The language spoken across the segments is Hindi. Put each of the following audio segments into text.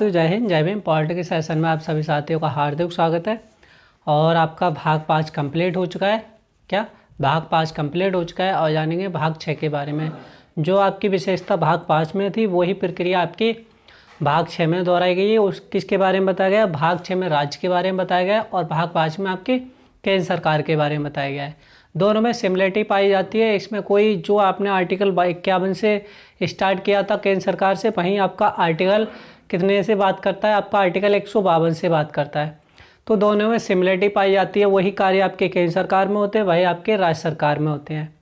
तो जय हिंद जय भीम। पॉलिटिक्स के सेशन में आप सभी साथियों का हार्दिक स्वागत है। और आपका भाग 5 कंप्लीट हो चुका है। क्या भाग 5 कंप्लीट हो चुका है और जानेंगे भाग 6 के बारे में। जो आपकी विशेषता भाग 5 में थी वही प्रक्रिया आपकी भाग 6 में दोहराई गई है। उस किसके बारे में बताया गया? भाग 6 में राज्य के बारे में बताया गया और भाग 5 में आपकी केंद्र सरकार के बारे में बताया गया है। दोनों में सिमिलरिटी पाई जाती है। इसमें कोई जो आपने आर्टिकल 51 से स्टार्ट किया था केंद्र सरकार से, वहीं आपका आर्टिकल कितने से बात करता है? आपका आर्टिकल 152 से बात करता है। तो दोनों में सिमिलरिटी पाई जाती है। वही कार्य आपके केंद्र सरकार में होते हैं, वही आपके राज्य सरकार में होते हैं।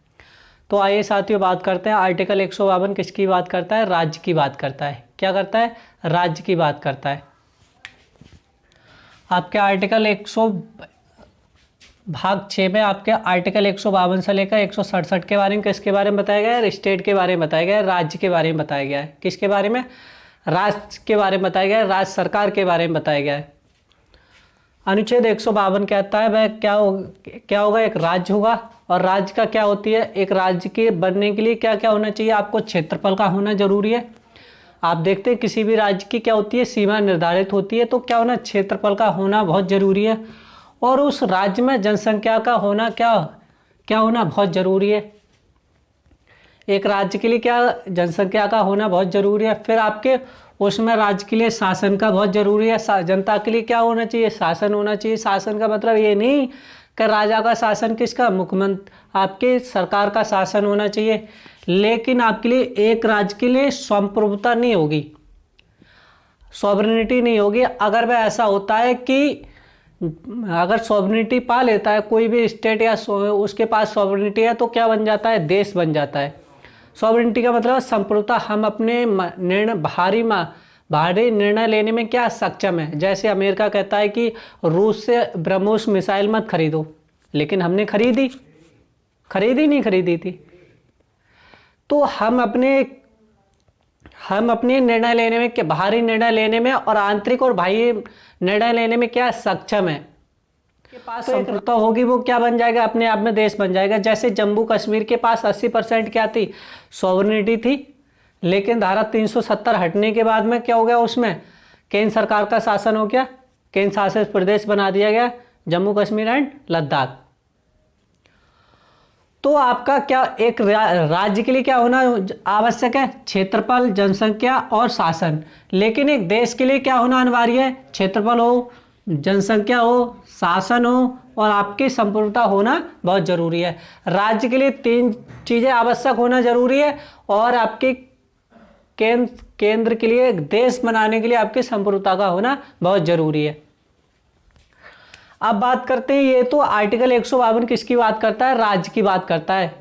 तो आइए साथियों बात करते हैं। आर्टिकल 152 किसकी बात करता है? राज्य की बात करता है। क्या करता है? राज्य की बात करता है। आपके आर्टिकल 100 भाग 6 में आपके आर्टिकल 152 से लेकर 167 के बारे में किसके बारे में बताया गया है? स्टेट के बारे में बताया गया है, राज्य के बारे में बताया गया है। किसके बारे में? राज्य के बारे में बताया गया है, राज्य सरकार के बारे में बताया गया है। अनुच्छेद 152 कहता है वह क्या होगा? एक राज्य होगा। और राज्य का क्या होती है? एक राज्य के बनने के लिए क्या क्या होना चाहिए? आपको क्षेत्रफल का होना जरूरी है। आप देखते हैं किसी भी राज्य की क्या होती है? सीमा निर्धारित होती है। तो क्या होना? क्षेत्रफल का होना बहुत जरूरी है। और उस राज्य में जनसंख्या का होना क्या होना बहुत जरूरी है। एक राज्य के लिए क्या जनसंख्या का होना बहुत जरूरी है। फिर आपके उसमें राज्य के लिए शासन का बहुत जरूरी है। जनता के लिए क्या होना चाहिए? शासन होना चाहिए। शासन का मतलब ये नहीं कि राजा का शासन, किसका? मुख्यमंत्री, आपके सरकार का शासन होना चाहिए। लेकिन आपके लिए एक राज्य के लिए संप्रभुता नहीं होगी, सॉवरेनिटी नहीं होगी। अगर वह ऐसा होता है कि अगर सॉवरेनिटी पा लेता है कोई भी स्टेट या उसके पास सॉवरेनिटी है, तो क्या बन जाता है? देश बन जाता है। सॉवरेनिटी का मतलब संप्रभुता। हम अपने निर्णय भारी निर्णय लेने में क्या सक्षम है। जैसे अमेरिका कहता है कि रूस से ब्रह्मोस मिसाइल मत खरीदो, लेकिन हमने खरीदी नहीं खरीदी थी। तो हम अपने निर्णय लेने में, बाहरी निर्णय लेने में और आंतरिक और बाह्य निर्णय लेने में क्या सक्षम है। के पास संप्रभुता होगी, वो क्या बन जाएगा? अपने आप में देश बन जाएगा। जैसे जम्मू कश्मीर के पास 80% क्या थी? सॉवरेनिटी थी। लेकिन धारा 370 हटने के बाद में क्या हो गया? उसमें केंद्र सरकार का शासन हो गया, केंद्र शासित प्रदेश बना दिया गया जम्मू कश्मीर एंड लद्दाख। तो आपका क्या एक राज्य के लिए क्या होना आवश्यक है? क्षेत्रफल, जनसंख्या और शासन। लेकिन एक देश के लिए क्या होना अनिवार्य है? क्षेत्रफल हो, जनसंख्या हो, शासन हो और आपकी संप्रभुता होना बहुत जरूरी है। राज्य के लिए 3 चीजें आवश्यक होना जरूरी है। और आपके केंद्र के लिए, एक देश बनाने के लिए आपकी संप्रभुता का होना बहुत जरूरी है। अब बात करते हैं, ये तो आर्टिकल 152 किसकी बात करता है? राज्य की बात करता है।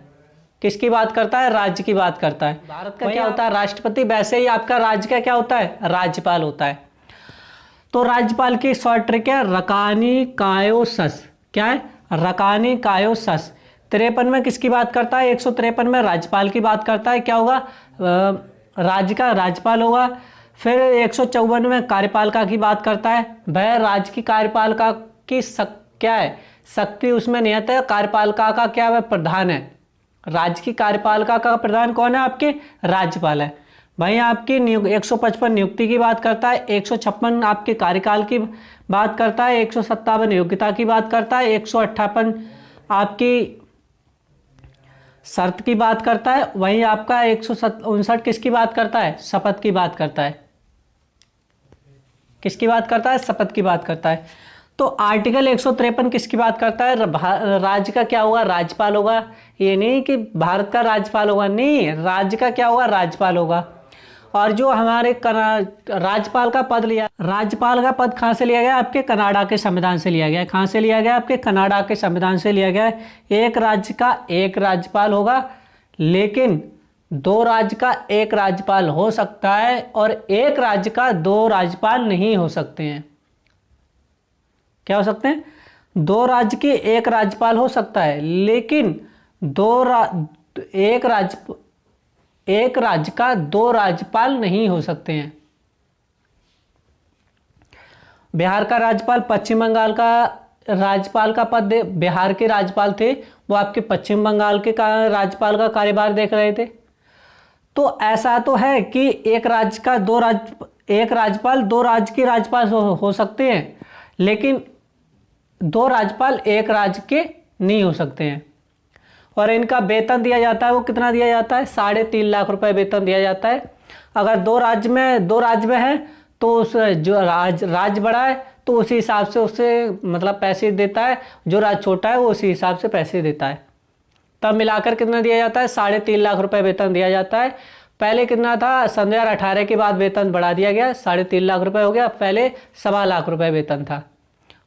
किसकी बात करता है? राज्य की बात करता है। भारत का क्या होता है? राष्ट्रपति। वैसे ही आपका राज्य का क्या होता है? राज्यपाल होता है। तो राज्यपाल की शॉर्ट ट्रिक है रकानी कायो सस। क्या है? रकानी कायो सस। 53 में किसकी बात करता है? 153 में राज्यपाल की बात करता है। क्या होगा? राज्य का राज्यपाल होगा। फिर 154 में कार्यपालिका की बात करता है। वह राज्य की कार्यपालिका की क्या है? शक्ति उसमें नियत है। कार्यपालिका का क्या है? प्रधान है। राज्य की कार्यपालिका का प्रधान कौन है? आपके राज्यपाल है। वहीं आपकी 155 नियुक्ति की बात करता है। 156 आपके कार्यकाल की बात करता है। 157 योग्यता की बात करता है। 158 आपकी शर्त की बात करता है। वहीं आपका 159 किसकी बात करता है? शपथ की बात करता है। किसकी बात करता है? शपथ की बात करता है। तो आर्टिकल 153 किसकी बात करता है? राज्य का क्या होगा? राज्यपाल होगा। ये नहीं कि भारत का राज्यपाल होगा, नहीं, राज्य का क्या होगा? राज्यपाल होगा। और जो हमारे राज्यपाल का पद लिया, राज्यपाल का पद कहाँ से लिया गया? आपके कनाडा के संविधान से लिया गया है। कहाँ से लिया गया? आपके कनाडा के संविधान से लिया गया है। एक राज्य का एक राज्यपाल होगा, लेकिन 2 राज्य का एक राज्यपाल हो सकता है और एक राज्य का 2 राज्यपाल नहीं हो सकते हैं। क्या हो सकते हैं? 2 राज्य के एक राज्यपाल हो सकता है, लेकिन एक राज्य का 2 राज्यपाल नहीं हो सकते हैं। बिहार का राज्यपाल, पश्चिम बंगाल का राज्यपाल का पद बिहार के राज्यपाल थे, वो आपके पश्चिम बंगाल के राज्यपाल का कार्यभार देख रहे थे। तो ऐसा तो है कि एक राज्य का एक राज्यपाल दो राज्य के राज्यपाल हो सकते हैं, लेकिन दो राज्यपाल एक राज्य के नहीं हो सकते हैं। और इनका वेतन दिया जाता है वो कितना दिया जाता है, 3.5 लाख रुपए वेतन दिया जाता है। अगर दो राज्य में है तो उस जो राज्य बड़ा है तो उसी हिसाब से उससे मतलब पैसे देता है, जो राज्य छोटा है वो उसी हिसाब से पैसे देता है। तब मिलाकर कितना दिया जाता है, 3.5 लाख रुपए वेतन दिया जाता है। पहले कितना था, सन 2018 के बाद वेतन बढ़ा दिया गया, 3.5 लाख रुपए हो गया, पहले 1.25 लाख रुपए वेतन था।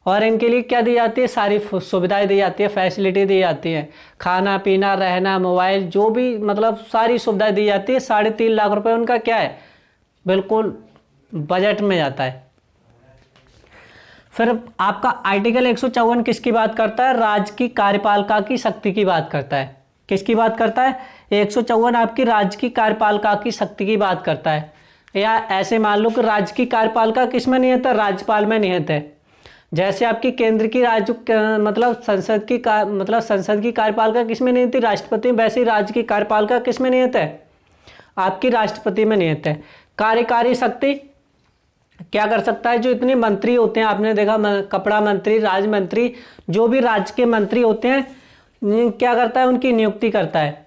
और इनके लिए क्या दी जाती है, सारी सुविधाएं दी जाती है, फैसिलिटी दी जाती है, खाना पीना रहना मोबाइल जो भी मतलब सारी सुविधाएं दी जाती है। 3.5 लाख रुपए उनका क्या है, बिल्कुल बजट में जाता है। फिर आपका आर्टिकल 154 किसकी बात करता है, राज्य की कार्यपालिका की शक्ति की बात करता है। किसकी बात करता है, 154 आपकी राज्य की कार्यपालिका की शक्ति की बात करता है। या ऐसे मान लो कि राज्य की कार्यपालिका किस में निहित है, राज्यपाल में निहित है। जैसे आपकी केंद्र की राज्य मतलब संसद की कार्यपालिका किस में निहित है, राष्ट्रपति में, वैसे ही राज्य की कार्यपालिका किस में निहित है, आपकी राष्ट्रपति में निहित है। कार्यकारी शक्ति क्या कर सकता है, जो इतने मंत्री होते हैं, आपने देखा कपड़ा मंत्री, राज्य मंत्री, जो भी राज्य के मंत्री होते हैं, क्या करता है, उनकी नियुक्ति करता है।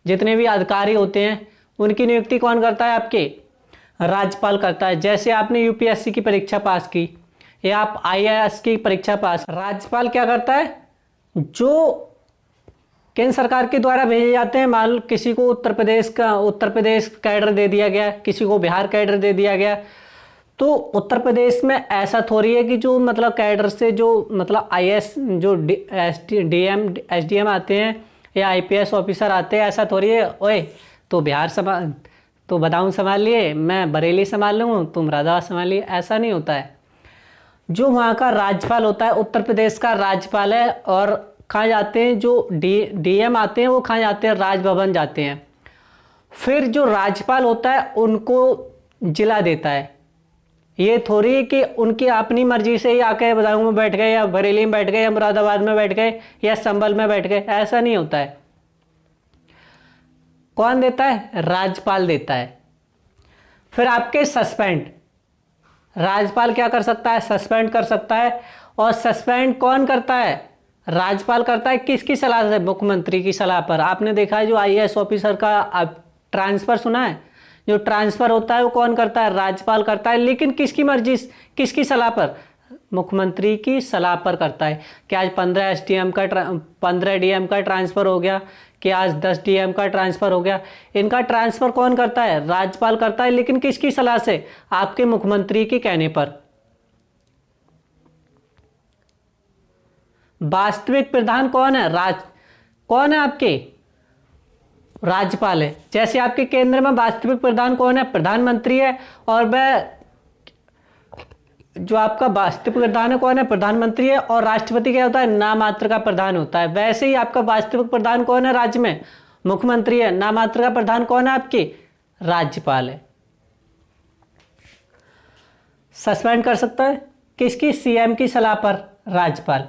जितने भी अधिकारी होते हैं उनकी नियुक्ति कौन करता है, आपके राज्यपाल करता है। जैसे आपने यूपीएससी की परीक्षा पास की या आप आईएएस की परीक्षा पास, राज्यपाल क्या करता है, जो केंद्र सरकार के द्वारा भेजे जाते हैं, मान लो किसी को उत्तर प्रदेश कैडर दे दिया गया, किसी को बिहार कैडर दे दिया गया, तो उत्तर प्रदेश में ऐसा थोड़ी है कि जो मतलब कैडर से जो मतलब आईएएस जो एसडीएम आते हैं या आईपीएस ऑफिसर आते हैं, ऐसा थोड़ी है, ओए तो बिहार संभाल, तो बदाऊं संभाल लिए, मैं बरेली संभाल लूँ, तुम मुरादाबाद संभाल लिए, ऐसा नहीं होता है। जो वहाँ का राज्यपाल होता है, उत्तर प्रदेश का राज्यपाल है, और कहाँ जाते हैं, जो डीएम आते हैं वो कहाँ जाते हैं, राजभवन जाते हैं। फिर जो राज्यपाल होता है उनको जिला देता है। ये थोड़ी है कि उनकी अपनी मर्जी से ही आके बदायूं में बैठ गए या बरेली में बैठ गए या मुरादाबाद में बैठ गए या संभल में बैठ गए, ऐसा नहीं होता है। कौन देता है, राज्यपाल देता है। फिर आपके सस्पेंड, राज्यपाल क्या कर सकता है, सस्पेंड कर सकता है। और सस्पेंड कौन करता है, राज्यपाल करता है। किसकी सलाह से, मुख्यमंत्री की सलाह पर। आपने देखा है जो आईएएस ऑफिसर का ट्रांसफर सुना है, जो ट्रांसफर होता है वो कौन करता है, राज्यपाल करता है। लेकिन किसकी मर्जी, किसकी सलाह पर, मुख्यमंत्री की सलाह पर करता है। कि आज 15 डीएम का ट्रांसफर हो गया, कि आज 10 डीएम का ट्रांसफर हो गया, इनका ट्रांसफर कौन करता है, राज्यपाल करता है। लेकिन किसकी सलाह से, आपके मुख्यमंत्री के कहने पर। वास्तविक प्रधान कौन है, कौन है, आपके राज्यपाल है। जैसे आपके केंद्र में वास्तविक प्रधान कौन है, प्रधानमंत्री है, और वह जो आपका वास्तविक प्रधान है कौन है, प्रधानमंत्री है। और राष्ट्रपति क्या होता है, नामात्र का प्रधान होता है। वैसे ही आपका वास्तविक प्रधान कौन है राज्य में, मुख्यमंत्री है। नामात्र का प्रधान कौन है, आपकी राज्यपाल है। सस्पेंड कर सकता है किसकी, सीएम की सलाह पर राज्यपाल।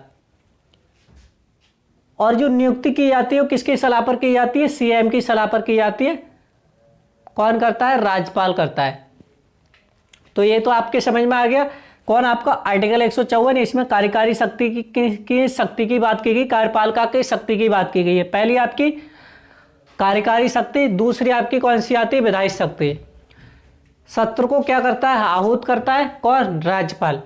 और जो नियुक्ति की जाती है वो किसकी सलाह पर की जाती है, सीएम की सलाह पर की जाती है। कौन करता है, राज्यपाल करता है। तो ये तो आपके समझ में आ गया कौन, आपका आर्टिकल 154, इसमें कार्यकारी शक्ति की शक्ति की बात की गई, कार्यपालिका की शक्ति की बात की गई है। पहली आपकी कार्यकारी शक्ति, दूसरी आपकी कौन सी आती है, विधायी शक्ति। सत्र को क्या करता है, आहूत करता है कौन, राज्यपाल।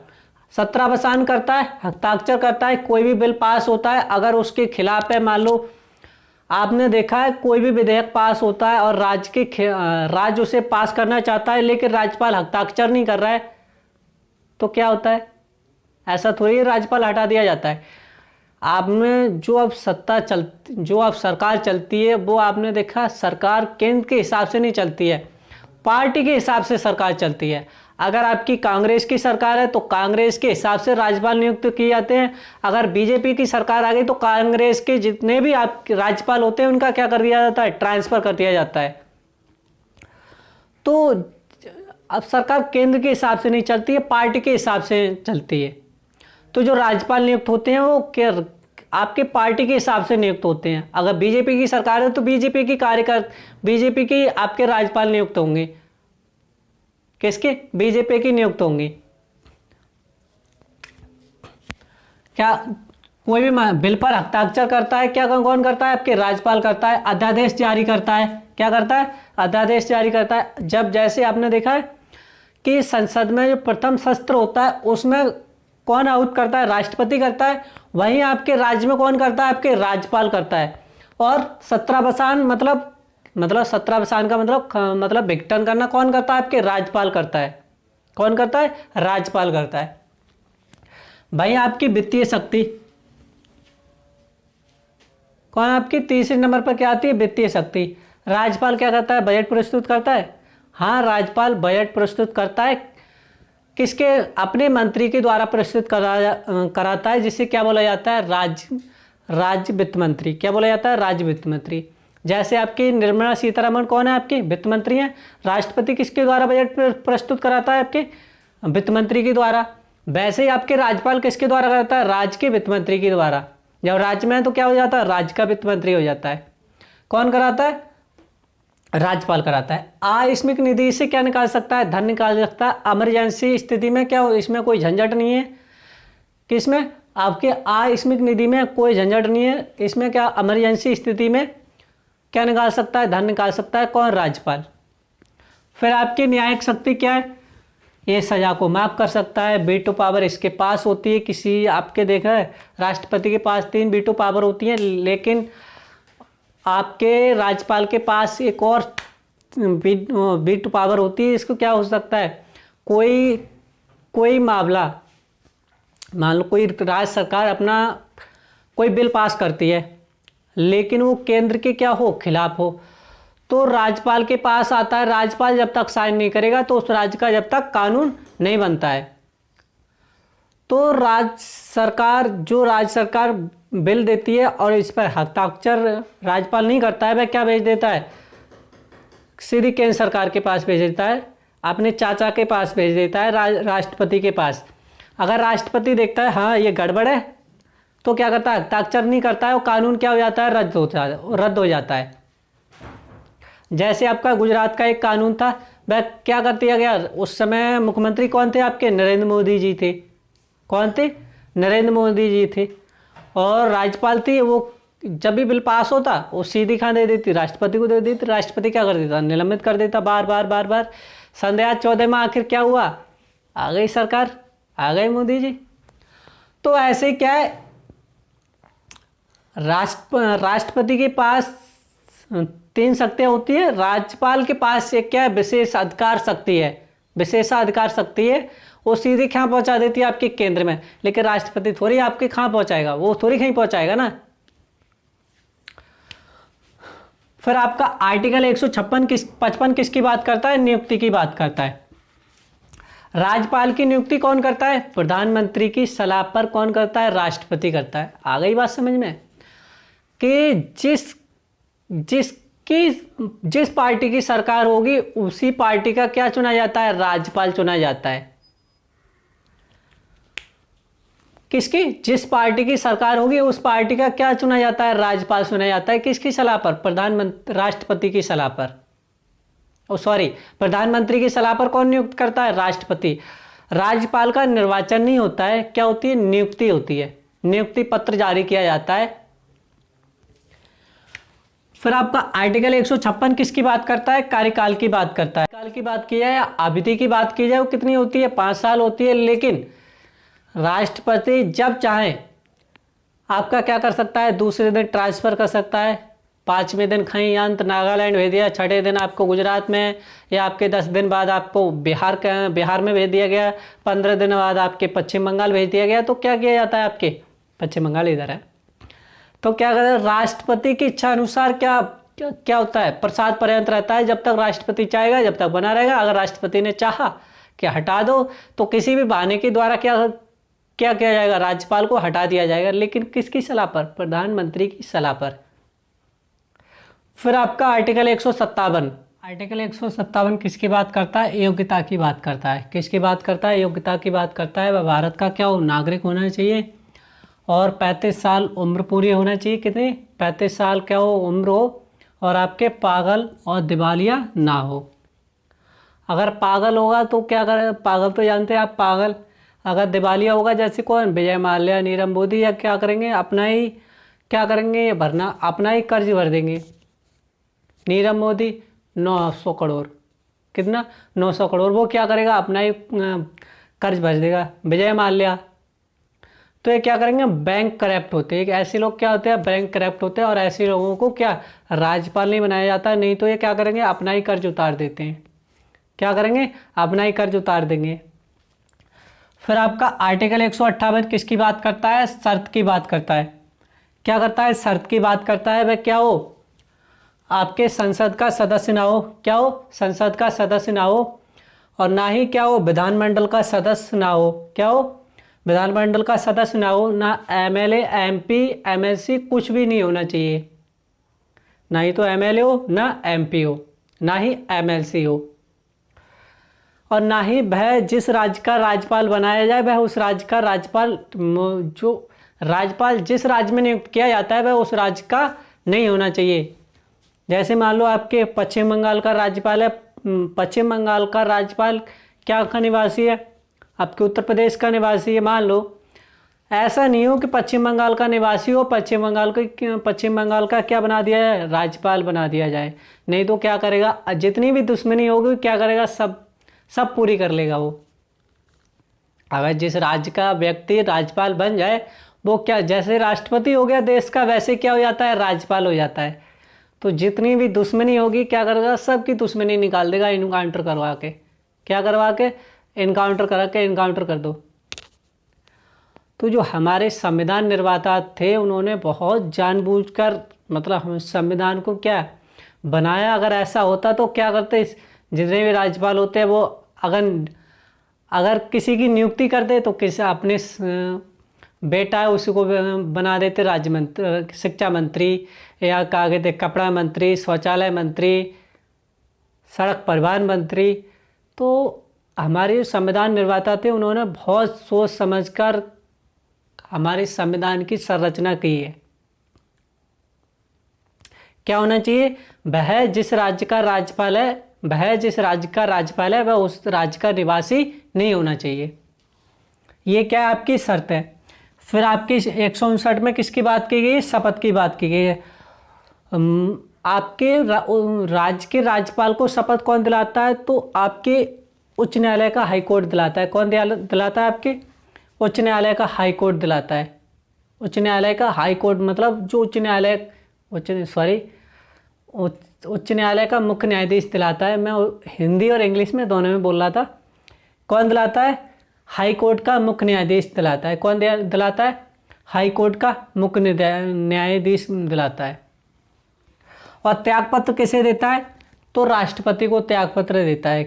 सत्रावसान करता है, हस्ताक्षर करता है। कोई भी बिल पास होता है अगर उसके खिलाफ है, मान लो आपने देखा है कोई भी विधेयक पास होता है और राज्य उसे पास करना चाहता है लेकिन राज्यपाल हस्ताक्षर नहीं कर रहा है, तो क्या होता है, ऐसा थोड़ी राज्यपाल हटा दिया जाता है। आपने जो अब सरकार चलती है वो आपने देखा, सरकार केंद्र के हिसाब से नहीं चलती है, पार्टी के हिसाब से सरकार चलती है। अगर आपकी कांग्रेस की सरकार है तो कांग्रेस के हिसाब से राज्यपाल नियुक्त किए जाते हैं। अगर बीजेपी की सरकार आ गई तो कांग्रेस के जितने भी आपके राज्यपाल होते हैं उनका क्या कर दिया जाता है, ट्रांसफर कर दिया जाता है। तो अब सरकार केंद्र के हिसाब से नहीं चलती है, पार्टी के हिसाब से चलती है। तो जो राज्यपाल नियुक्त होते हैं वो आपके पार्टी के हिसाब से नियुक्त होते हैं। अगर बीजेपी की सरकार है तो बीजेपी की आपके राज्यपाल नियुक्त होंगे। किसकी? बीजेपी की नियुक्त होंगी। क्या कोई भी बिल पर हस्ताक्षर करता है, क्या कौन करता है? आपके राज्यपाल करता है। अध्यादेश जारी करता है, क्या करता है? अध्यादेश जारी करता है। जब जैसे आपने देखा है कि संसद में जो प्रथम सत्र होता है उसमें कौन आहुत करता है? राष्ट्रपति करता है। वहीं आपके राज्य में कौन करता है? आपके राज्यपाल करता है। और सत्रावसान मतलब सत्रावसान का मतलब विघटन करना कौन करता है? आपके राज्यपाल करता है। कौन करता है? राज्यपाल करता है। भाई आपकी वित्तीय शक्ति कौन? आपकी तीसरे नंबर पर क्या आती है? वित्तीय शक्ति। राज्यपाल क्या करता है? बजट प्रस्तुत करता है। हाँ, राज्यपाल बजट प्रस्तुत करता है। किसके? अपने मंत्री के द्वारा प्रस्तुत कराता है, जिसे क्या बोला जाता है? राज्य वित्त मंत्री। क्या बोला जाता है? राज्य वित्त मंत्री। जैसे आपकी निर्मला सीतारमण कौन है? आपकी वित्त मंत्री हैं। राष्ट्रपति किसके द्वारा बजट प्रस्तुत कराता है? आपके वित्त मंत्री के द्वारा। वैसे ही आपके राज्यपाल किसके द्वारा करता है? राज्य के वित्त मंत्री के द्वारा। जब राज्य में है तो क्या हो जाता है? राज्य का वित्त मंत्री हो जाता है। कौन कराता है? राज्यपाल कराता है। आकस्मिक निधि से क्या निकाल सकता है? धन निकाल सकता है। इमरजेंसी स्थिति में क्या हो? इसमें कोई झंझट नहीं है। किसमें? आपके आकस्मिक निधि में कोई झंझट नहीं है। इसमें क्या इमरजेंसी स्थिति में क्या निकाल सकता है? धन निकाल सकता है। कौन? राज्यपाल। फिर आपकी न्यायिक शक्ति क्या है? ये सजा को माफ कर सकता है। वीटो पावर इसके पास होती है। किसी आपके देखा है राष्ट्रपति के पास 3 वीटो पावर होती है, लेकिन आपके राज्यपाल के पास एक और वीटो पावर होती है। इसको क्या हो सकता है? कोई मामला, मान लो कोई राज्य सरकार अपना कोई बिल पास करती है, लेकिन वो केंद्र के क्या हो? खिलाफ हो, तो राज्यपाल के पास आता है। राज्यपाल जब तक साइन नहीं करेगा तो उस राज्य का जब तक कानून नहीं बनता है, तो राज्य सरकार बिल देती है और इस पर हस्ताक्षर राज्यपाल नहीं करता है, वह क्या भेज देता है? सीधी केंद्र सरकार के पास भेज देता है, अपने चाचा के पास भेज देता है, राष्ट्रपति के पास। अगर राष्ट्रपति देखता है हाँ ये गड़बड़ है, तो क्या करता है? हस्ताक्षर नहीं करता है, वो कानून क्या हो जाता है? रद्द हो जाता है। जैसे आपका गुजरात का एक कानून था, वह क्या कर दिया गया? उस समय मुख्यमंत्री कौन थे? आपके नरेंद्र मोदी जी थे। कौन थे? नरेंद्र मोदी जी थे। और राज्यपाल थी, वो जब भी बिल पास होता वो सीधी कहाँ दे देती? राष्ट्रपति को दे देती। राष्ट्रपति क्या कर देता? निलंबित कर देता बार बार। सन 2014 में आखिर क्या हुआ? आ गई सरकार, आ गए मोदी जी। तो ऐसे क्या है, राष्ट्रपति के पास 3 शक्तियां होती है। राज्यपाल के पास एक क्या है? विशेषाधिकार शक्ति है। विशेषाधिकार शक्ति है, वो सीधे कहाँ पहुंचा देती है? आपके केंद्र में। लेकिन राष्ट्रपति थोड़ी आपके कहाँ पहुंचाएगा? वो थोड़ी कहीं पहुंचाएगा ना। फिर आपका आर्टिकल 156 किसकी बात करता है? नियुक्ति की बात करता है। राज्यपाल की नियुक्ति कौन करता है? प्रधानमंत्री की सलाह पर कौन करता है? राष्ट्रपति करता है। आ गई बात समझ में कि जिस पार्टी की सरकार होगी उसी पार्टी का क्या चुना जाता है? राज्यपाल चुना जाता है। किसकी? जिस पार्टी की सरकार होगी उस पार्टी का क्या चुना जाता है? राज्यपाल चुना जाता है। किसकी सलाह पर? राष्ट्रपति की सलाह पर। प्रधानमंत्री की सलाह पर कौन नियुक्त करता है? राष्ट्रपति। राज्यपाल का निर्वाचन नहीं होता है, क्या होती है? नियुक्ति होती है। नियुक्ति पत्र जारी किया जाता है। फिर आपका आर्टिकल 156 किसकी बात करता है? कार्यकाल की बात करता है। कार्यकाल की बात की जाए या अवधि की बात की जाए, वो कितनी होती है? 5 साल होती है। लेकिन राष्ट्रपति जब चाहे आपका क्या कर सकता है? दूसरे दिन ट्रांसफर कर सकता है। 5वें दिन कहीं अंत नागालैंड भेज दिया, 6ठे दिन आपको गुजरात में, या आपके 10 दिन बाद आपको बिहार में भेज दिया गया, 15 दिन बाद आपके पश्चिम बंगाल भेज दिया गया। तो क्या किया जाता है? आपके पश्चिम बंगाल इधर है, तो क्या कहते हैं? राष्ट्रपति की इच्छा अनुसार क्या होता है? प्रसाद पर्यंत रहता है। जब तक राष्ट्रपति चाहेगा जब तक बना रहेगा। अगर राष्ट्रपति ने चाहा कि हटा दो, तो किसी भी बहाने के द्वारा क्या किया जाएगा? राज्यपाल को हटा दिया जाएगा। लेकिन किसकी सलाह पर? प्रधानमंत्री की सलाह पर। फिर आपका आर्टिकल 157। आर्टिकल 157 किसकी बात करता है? योग्यता की बात करता है। किसकी बात करता है? योग्यता की बात करता है। वह भारत का क्या हो? नागरिक होना चाहिए और 35 साल उम्र पूरी होना चाहिए। कितनी? 35 साल क्या हो? उम्र हो, और आपके पागल और दिवालिया ना हो। अगर पागल होगा तो क्या करे, पागल तो जानते हैं आप, पागल। अगर दिवालिया होगा जैसे कौन, विजय माल्या, नीरव मोदी, या क्या करेंगे, अपना ही क्या करेंगे, ये भरना, अपना ही कर्ज भर देंगे। नीरव मोदी 900 करोड़, कितना, 900 करोड़, वो क्या करेगा, अपना ही कर्ज भर देगा। विजय माल्या तो ये क्या करेंगे, बैंक करप्ट होते हैं, ऐसे लोग क्या होते हैं, बैंक करप्ट होते हैं, और ऐसे लोगों को क्या राज्यपाल नहीं बनाया जाता, नहीं तो ये क्या करेंगे, अपना ही कर्ज उतार देते हैं। क्या करेंगे, अपना ही कर्ज उतार देंगे। फिर आपका आर्टिकल 158 किसकी बात करता है, शर्त की बात करता है। क्या करता है, शर्त की बात करता है। वह क्या हो, आपके संसद का सदस्य ना हो, क्या हो, संसद का सदस्य ना हो, और ना ही क्या हो, विधानमंडल का सदस्य ना हो, क्या हो, विधानमंडल का सदस्य ना हो, ना एमएलए, एमपी, एमएलसी कुछ भी नहीं होना चाहिए, ना ही तो एमएलए हो, ना एमपी हो, ना ही एमएलसी हो, और ना ही वह जिस राज्य का राज्यपाल बनाया जाए वह उस राज्य का राज्यपाल, जो राज्यपाल जिस राज्य में नियुक्त किया जाता है वह उस राज्य का नहीं होना चाहिए। जैसे मान लो आपके पश्चिम बंगाल का राज्यपाल है, पश्चिम बंगाल का राज्यपाल क्या का निवासी है, आपके उत्तर प्रदेश का निवासी है, मान लो। ऐसा नहीं हो कि पश्चिम बंगाल का निवासी हो, पश्चिम बंगाल का क्या बना दिया है, राज्यपाल बना दिया जाए, नहीं तो क्या करेगा, जितनी भी दुश्मनी होगी क्या करेगा, सब पूरी कर लेगा वो। अगर जिस राज्य का व्यक्ति राज्यपाल बन जाए, वो क्या, जैसे राष्ट्रपति हो गया देश का, वैसे क्या हो जाता है, राज्यपाल हो जाता है। तो जितनी भी दुश्मनी होगी क्या करेगा, सबकी दुश्मनी निकाल देगा, इनकाउंटर करवा के, क्या करवा के, इनकाउंटर करा के, इनकाउंटर कर दो। तो जो हमारे संविधान निर्माता थे उन्होंने बहुत जानबूझकर, मतलब हम संविधान को क्या बनाया। अगर ऐसा होता तो क्या करते, जितने भी राज्यपाल होते हैं वो अगर किसी की नियुक्ति करते तो किसी अपने बेटा है उसी को बना देते राज्य मंत्री, शिक्षा मंत्री, या क्या कहते कपड़ा मंत्री, शौचालय मंत्री, सड़क परिवहन मंत्री। तो हमारे जो संविधान निर्माता थे उन्होंने बहुत सोच समझकर हमारे संविधान की संरचना की है। क्या होना चाहिए, वह जिस राज्य का राज्यपाल है, वह उस राज्य का निवासी नहीं होना चाहिए। ये क्या आपकी शर्त है। फिर आपकी 159 में किसकी बात की गई है, शपथ की बात की गई है। आपके राज्य के राज्यपाल को शपथ कौन दिलाता है, तो आपके उच्च न्यायालय का हाई कोर्ट दिलाता है। कौन दिलाता है, आपके उच्च न्यायालय का हाई कोर्ट दिलाता है। उच्च न्यायालय का हाई कोर्ट मतलब जो उच्च न्यायालय का मुख्य न्यायाधीश दिलाता है। मैं हिंदी और इंग्लिश में दोनों में बोल रहा था। कौन दिलाता है, हाई कोर्ट का मुख्य न्यायाधीश दिलाता है। कौन दिलाता है, हाई कोर्ट का मुख्य न्यायाधीश दिलाता है। और त्यागपत्र किसे देता है, तो राष्ट्रपति को त्यागपत्र देता है।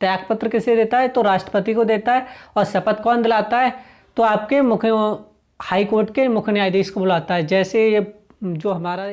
त्यागपत्र किसे देता है, तो राष्ट्रपति को देता है। और शपथ कौन दिलाता है, तो आपके हाई कोर्ट के मुख्य न्यायाधीश को बुलाता है। जैसे ये जो हमारा